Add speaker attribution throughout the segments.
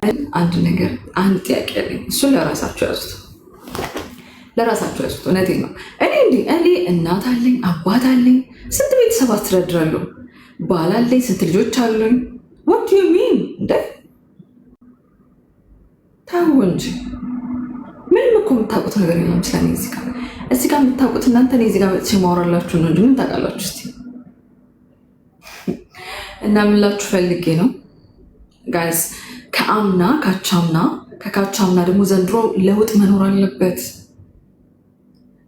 Speaker 1: አንድ ነገር አንድ ጥያቄ አለኝ። እሱን ለራሳቸው ያዙት፣ ለራሳቸው ያዙት። እውነቴን ነው። እኔ እናት አለኝ፣ አባት አለኝ፣ ስንት ቤተሰብ አስተዳድራለሁ፣ ባል አለኝ፣ ስንት ልጆች አሉኝ። what do you mean እንደ ታው እንጂ ምንም እኮ የምታውቁት ነገር የለም ስለኔ። እዚህ ጋር የምታውቁት እናንተ እኔ እዚህ ጋር መጥቼ ማወራላችሁ ነው እንጂ ምን ታውቃላችሁ? እስኪ እና ምላችሁ ፈልጌ ነው ጋይስ፣ ከአምና ከካቻምና ደግሞ ዘንድሮ ለውጥ መኖር አለበት።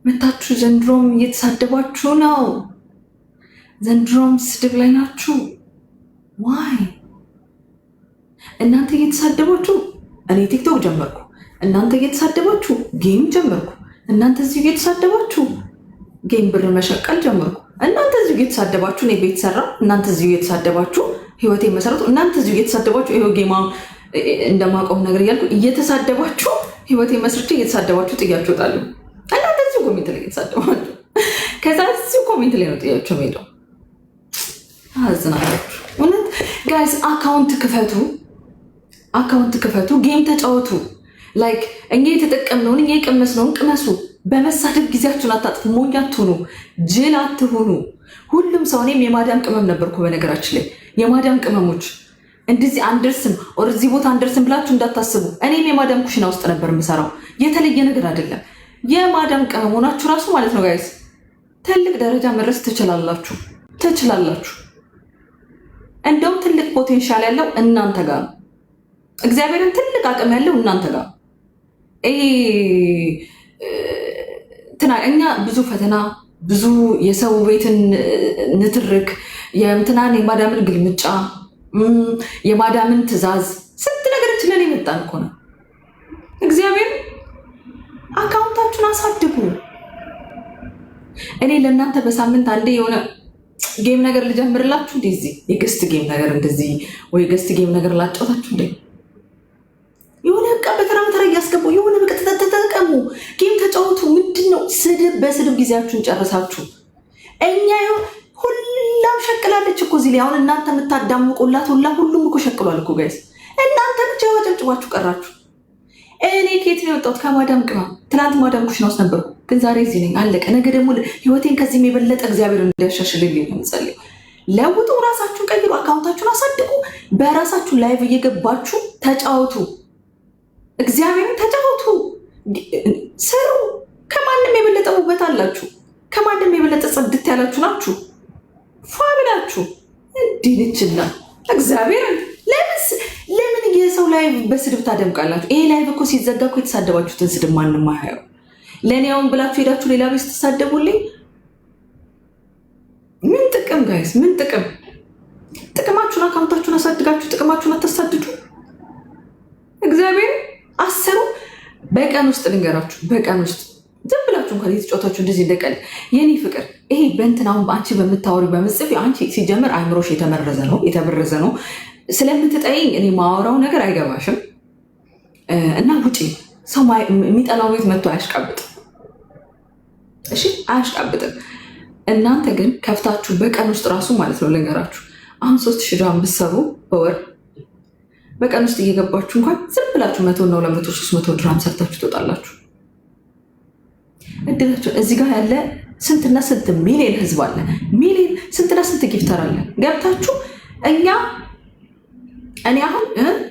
Speaker 1: መታችሁ ዘንድሮም እየተሳደባችሁ ነው። ዘንድሮም ስድብ ላይ ናችሁ። ዋይ እናንተ እየተሳደባችሁ እኔ ቲክቶክ ጀመርኩ፣ እናንተ እየተሳደባችሁ ጌም ጀመርኩ፣ እናንተ እዚሁ እየተሳደባችሁ ጌም ብር መሸቀል ጀመርኩ፣ እናንተ እዚሁ እየተሳደባችሁ እኔ ቤት ሰራ፣ እናንተ እዚሁ እየተሳደባችሁ ህይወቴ መሰረቱ፣ እናንተ እዚሁ እየተሳደባችሁ ይሄው ጌማ እንደማቆም ነገር እያልኩ እየተሳደባችሁ ህይወቴ መስርቼ እየተሳደባችሁ ጥያችሁ እወጣለሁ። እናንተ እዚሁ ኮሜንት ላይ እየተሳደባችሁ ከዛ እዚሁ ኮሜንት ላይ ነው ጥያቸው ሄደው አዝናላችሁ። እውነት ጋይስ አካውንት ክፈቱ፣ ጌም ተጫወቱ። ላይክ እኛ የተጠቀምነውን እኛ የቀመስነውን ቅመሱ። በመሳደብ ጊዜያችሁን አታጥፉ። ሞኝ አትሁኑ፣ ጅል አትሁኑ። ሁሉም ሰው እኔም የማዳም ቅመም ነበርኩ። በነገራችን ላይ የማዳም ቅመሞች እንደዚህ አንደርስም እዚህ ቦታ አንደርስም ብላችሁ እንዳታስቡ። እኔም የማዳም ኩሽና ውስጥ ነበር የምሰራው። የተለየ ነገር አይደለም። የማዳም ቅመም ሆናችሁ ራሱ ማለት ነው ጋይስ ትልቅ ደረጃ መድረስ ትችላላችሁ። እንደውም ትልቅ ፖቴንሻል ያለው እናንተ ጋር ነው። እግዚአብሔርን ትልቅ አቅም ያለው እናንተ ጋር። እኛ ብዙ ፈተና፣ ብዙ የሰው ቤትን ንትርክ፣ የምትናን የማዳምን ግልምጫ፣ የማዳምን ትዕዛዝ፣ ስንት ነገር ችለን የመጣን እኮ ነው። እግዚአብሔር አካውንታችሁን አሳድጉ። እኔ ለእናንተ በሳምንት አንዴ የሆነ ጌም ነገር ልጀምርላችሁ እንደዚህ የገስት ጌም ነገር እንደዚህ ወይ ገስት ጌም ነገር ላጫውታችሁ እንዴ የሆነ በቃ በተራ እያስገቡ የሆነ በቃ ተጠቀሙ፣ ጌም ተጫወቱ። ምንድነው ስድብ በስድብ ጊዜያችሁን ጨርሳችሁ። እኛ ሁላም ሸቅላለች እኮ እዚህ ላይ አሁን እናንተ የምታዳምቁላት ሁሉም እኮ ሸቅሏል እኮ ጋይስ። እናንተ ብቻ ያጨብጭባችሁ ቀራችሁ። እኔ ከየት ነው የወጣሁት? ከማዳም ቅመም። ትናንት ማዳም ኩሽና ውስጥ ነበርኩ፣ ግን ዛሬ እዚህ ነኝ። አለቀ። ነገ ደግሞ ህይወቴን ከዚህም የበለጠ እግዚአብሔር እንዲያሻሽልልኝ ነው የምጸልየው። ለውጡ፣ ራሳችሁን ቀይሩ፣ አካውንታችሁን አሳድጉ። በራሳችሁ ላይቭ እየገባችሁ ተጫወቱ፣ እግዚአብሔርን ተጫወቱ፣ ስሩ። ከማንም የበለጠ ውበት አላችሁ። ከማንም የበለጠ ጽድት ያላችሁ ናችሁ። ፏ ብላችሁ እንዲልችና እግዚአብሔርን ለምን የሰው ላይቭ በስድብ ታደምቃላችሁ? ይሄ ላይቭ እኮ ሲዘጋ እኮ የተሳደባችሁትን ስድብ ማንም አያየው። ለእኔ አሁን ብላችሁ ሄዳችሁ ሌላ ቤት ስትሳደቡልኝ ምን ጥቅም ጋይስ? ምን ጥቅም? ጥቅማችሁን አካውንታችሁን አሳድጋችሁ ጥቅማችሁን አታሳድዱ። እግዚአብሔር አሰሩ። በቀን ውስጥ ልንገራችሁ፣ በቀን ውስጥ ዝም ብላችሁ እንኳን የተጫወታችሁ እንደዚህ እንደቀል የኔ ፍቅር ይሄ በእንትን አሁን በአንቺ በምታወሪ በምጽፍ አንቺ ሲጀምር አይምሮሽ የተበረዘ ነው። ስለምትጠይኝ እኔ ማወራው ነገር አይገባሽም እና ውጪ። ሰው የሚጠላው ቤት መጥቶ አያሽቃብጥም። እሺ አያሽቃብጥም። እናንተ ግን ከፍታችሁ በቀን ውስጥ ራሱ ማለት ነው ልንገራችሁ፣ አሁን 3000 ድራም ብትሰሩ በወር በቀን ውስጥ እየገባችሁ እንኳን ዝም ብላችሁ 100 እና 200 300 ድራም ሰርታችሁ ትወጣላችሁ። እድላችሁ እዚህ ጋር ያለ ስንትና ስንት ሚሊዮን ህዝብ አለ። ሚሊዮን ስንትና ስንት ጊፍተር አለ። ገብታችሁ እኔ አሁን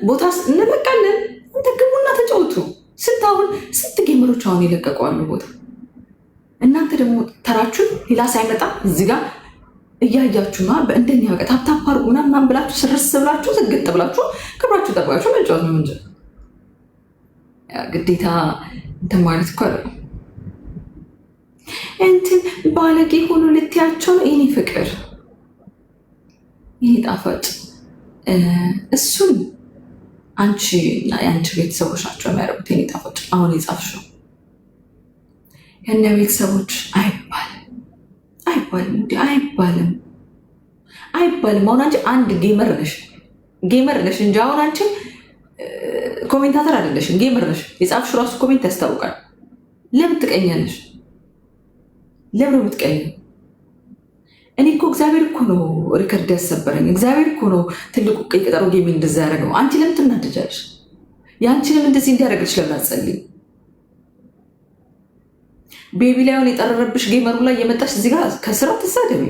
Speaker 1: ቦታ እንለቃለን፣ እንተ ግቡና ተጫወቱ። ስንት ጌመሮች አሁን ይለቀቀዋሉ ቦታ። እናንተ ደግሞ ተራችሁ ሌላ ሳይመጣ እዚህ ጋር እያያችሁና በእንደኛ በቃ ታፕታፕ አድርጉ ምናምን ብላችሁ ስርስ ብላችሁ ዝግጥ ብላችሁ ክብራችሁ ጠብቃችሁ መጫወት ነው እንጂ ግዴታ እንትን ማለት እኮ አይደለም። እንትን ባለጌ ሆኖ ልትያቸው ነው። ይሄ ፍቅር፣ ይሄ ጣፋጭ፣ እሱን አንቺ እና የአንቺ ቤተሰቦች ናቸው የሚያደርጉት። ይሄ ጣፋጭ አሁን የጻፍሽው የእነ ቤተሰቦች አይባልም እንዲ አይባልም። አሁን አንቺ አንድ ጌመር ነሽ እንጂ አሁን አንቺ ኮሜንታተር አይደለሽም፣ ጌመር ነሽ። የጻፍሽው ራሱ ኮሜንት ያስታውቃል። ለምን ትቀኛለሽ? ለምን የምትቀኝ? እኔ እኮ እግዚአብሔር እኮ ነው ሪከርድ ያሰበረኝ። እግዚአብሔር እኮ ነው ትልቁ ቀይ ቀጠሮ ጌሜ እንደዛ ያደረገው። አንቺ ለምን ትናደጃለሽ? ያንቺንም እንደዚህ እንዲያደርግልሽ ለምን አትጸልይም? ቤቢ ላይሆን የጠረረብሽ ጌመሩ ላይ የመጣሽ እዚህ ጋር ከስራ ትሳደቢ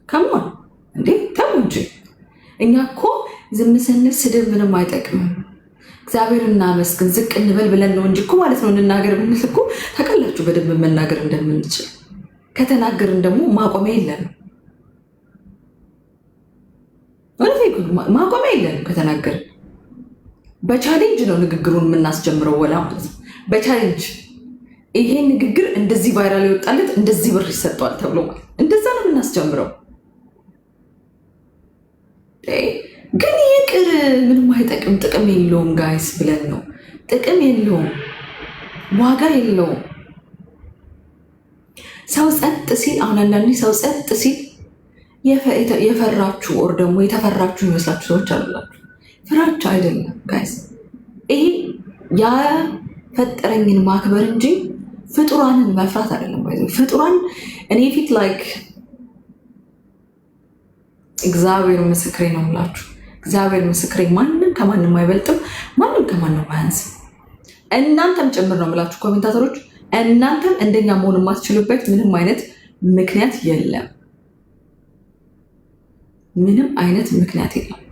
Speaker 1: ከማን እንዴ? ተው እንጂ። እኛ እኮ ዝም ስንል ስድብ ምንም አይጠቅምም። እግዚአብሔር እናመስግን ዝቅ እንበል ብለን ነው እንጂ እኮ ማለት ነው። እንናገር ብንል እኮ ታውቃላችሁ በደንብ መናገር እንደምንችል። ከተናገርን ደግሞ ማቆሚያ የለንም። ማቆሚያ የለንም። ከተናገርን በቻሌንጅ ነው ንግግሩን የምናስጀምረው። ወላ ማለት ነው በቻሌንጅ ይሄ ንግግር እንደዚህ ቫይራል ይወጣለት እንደዚህ ብር ይሰጠዋል ተብሎ ማለት እንደዛ ነው የምናስጀምረው። ግን ይቅር ምንም አይጠቅም ጥቅም የለውም ጋይስ ብለን ነው። ጥቅም የለውም ዋጋ የለውም። ሰው ጸጥ ሲል አሁን አንዳንዴ ሰው ጸጥ ሲል የፈራችሁ ኦር ደግሞ የተፈራችሁ ይመስላችሁ ሰዎች አላችሁ። ፍራቻ አይደለም ጋይስ፣ ይሄ ያፈጠረኝን ማክበር እንጂ ፍጡራንን መፍራት አይደለም። ፍጡራን እኔ ፊት ላይክ እግዚአብሔር ምስክሬ ነው የምላችሁ። እግዚአብሔር ምስክሬ ማንም ከማንም አይበልጥም፣ ማንም ከማንም አያንስም። እናንተም ጭምር ነው የምላችሁ ኮሜንታተሮች፣ እናንተም እንደኛ መሆን የማትችሉበት ምንም አይነት ምክንያት የለም። ምንም አይነት ምክንያት የለም።